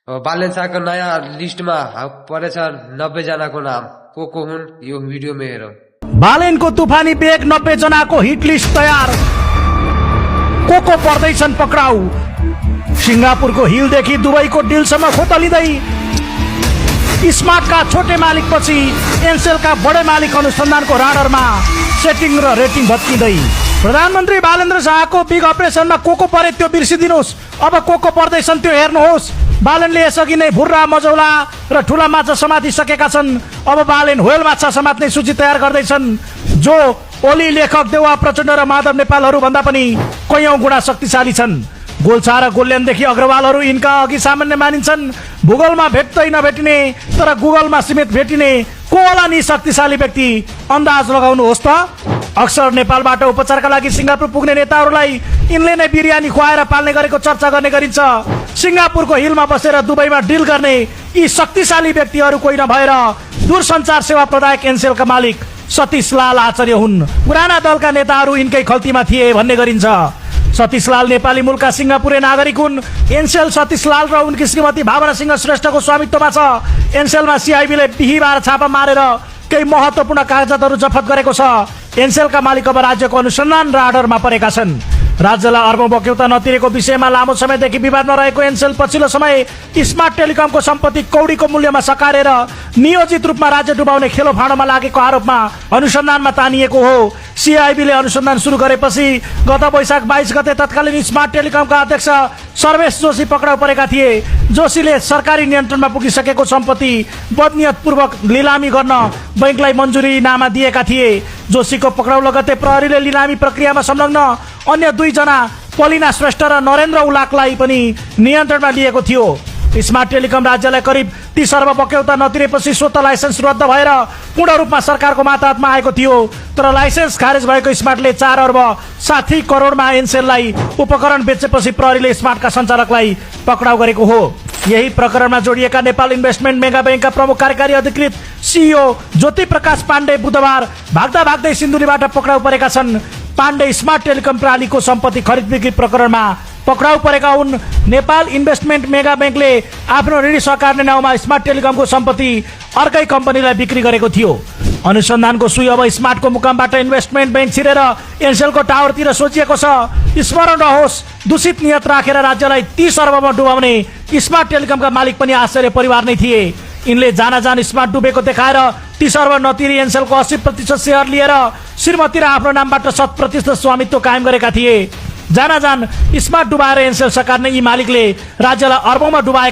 बालेन शाहको नयाँ लिस्टमा परेछ 90 जनाको नाम को हुन् यो भिडियोमा हेरौँ। बालेनको तुफानी बेग 90 जनाको हिट लिस्ट तयार। को पर्दैछन् पक्राउ। सिंगापुरको हिलदेखि दुबईको डिलसम्म खोतलिँदै स्मार्टका छोटे मालिक पछि एनसेलका बडे मालिक अनुसन्धानको राडरमा सेटिङ र रेटिङ भत्किँदै। प्रधानमन्त्री बालेन्द्र शाहको बिग अपरेसनमा को परे त्यो बिर्सिदिनुहोस्। अब को पर्दैछन् त्यो हेर्नुहोस्। बालेनले यसअघि नै भुर्रा मजौला र ठुला माछा समातिसकेका छन्। अब बालेन व्हेल माछा समात्ने सूची तयार गर्दैछन्, जो ओली लेखक देवा प्रचण्ड र माधव नेपालहरू भन्दा पनि कैयौं गुणा शक्तिशाली छन्। गोल्छा र गोल्यानदेखि अग्रवालहरू यिनका अघि सामान्य मानिन्छन्। भूगोलमा भेट्दै नभेटिने तर गुगलमा समेत भेटिने को होला नि शक्तिशाली व्यक्ति, अन्दाज लगाउनुहोस् त। अक्सर नेपालबाट उपचारका लागि सिंगापुर पुग्ने नेताहरूलाई यिनले नै बिरयानी खुवाएर पाल्ने गरेको चर्चा गर्ने गरिन्छ। सिंगापुरको हिलमा बसेर दुबईमा डिल गर्ने यी शक्तिशाली व्यक्तिहरू कोही नभएर दूरसञ्चार सेवा प्रदायक एनसेलका मालिक सतीश लाल आचार्य हुन्। पुराना दलका नेताहरू यिनकै खल्तीमा थिए भन्ने गरिन्छ। सतीश लाल नेपाली मूलका सिंगापुरे नागरिक हुन्। एनसेल सतीश लाल र उनकी श्रीमती भावना सिंह श्रेष्ठको स्वामित्वमा छ। एनसेलमा सीआईबीले बिहिबार छापा मारेर केही महत्त्वपूर्ण कागजातहरू जफत गरेको छ। एनसेलका मालिक अब राज्यको अनुसन्धान राडरमा परेका छन्। राज्यलाई अर्बौं बक्यौता नतिरेको विषयमा लामो समयदेखि विवादमा रहेको एनसेल पछिल्लो समय स्मार्ट टेलिकमको सम्पत्ति कौडीको मूल्यमा सकारेर नियोजित रूपमा राज्य डुबाउने खेलो फाँडोमा लागेको आरोपमा अनुसन्धानमा तानिएको हो। सीआईबीले अनुसन्धान सुरु गरेपछि गत वैशाख 22 गते तत्कालीन स्मार्ट टेलिकमका अध्यक्ष सर्वेश जोशी पक्राउ परेका थिए। जोशीले सरकारी नियन्त्रणमा पुगिसकेको सम्पत्ति बदनियतपूर्वक लिलामी गर्न बैंकलाई मन्जुरीनामा दिएका थिए। जोशीको पक्राउ लगत्तै प्रहरीले लिलामी प्रक्रियामा संलग्न अन्य 2 जना पलिना श्रेष्ठ र नरेन्द्र उलाकलाई पनि नियन्त्रणमा लिएको थियो। स्मार्ट टेलिकम राज्यलाई करिब 30 अर्ब बक्यौता नतिरेपछि स्वत लाइसेन्स रद्द भएर पूर्ण रूपमा सरकारको मातहतमा आएको थियो। तर लाइसेन्स खारेज भएको स्मार्टले 4 अर्ब 60 करोडमा एनसेललाई उपकरण बेचेपछि प्रहरीले स्मार्टका सञ्चालकलाई पक्राउ गरेको हो। यही प्रकरणमा जोडिएका नेपाल इन्भेस्टमेन्ट मेगा बैंकका प्रमुख कार्यकारी अधिकृत सीईओ ज्योति प्रकाश पाण्डे बुधबार भाग्दै सिन्धुलीबाट पक्राउ परेका छन्। पाण्डे स्मार्ट टेलिकम प्रणालीको सम्पत्ति खरिद बिक्री प्रकरणमा पक्राउ परेका हुन्। नेपाल इन्भेस्टमेन्ट मेगा बैंकले आफ्नो ऋणी सहकार्य नाउँमा स्मार्ट टेलिकमको सम्पत्ति अर्कै कम्पनीलाई बिक्री गरेको थियो। अनुसन्धानको सुई अब स्मार्टको मुकामबाट इन्भेस्टमेन्ट बैंक छिरेर एनसेलको टावरतिर सोचिएको छ। स्मरण रहोस्, दूषित नियत राखेर राज्यलाई 30 अर्बमा डुबाउने स्मार्ट टेलिकमका मालिक पनि आश्चर्य परिवार नै थिए। यिनले जान स्मार्ट डुबेको देखाएर 30 अर्ब नतिरी एनसेलको 80% सेयर लिएर श्रीमती र आफ्नो नामबाट 100% स्वामित्व कायम गरेका थिए। जान स्मार्ट डुबाएर एनसेल सकार्ने यी मालिकले राज्यलाई अर्बौंमा डुबाए।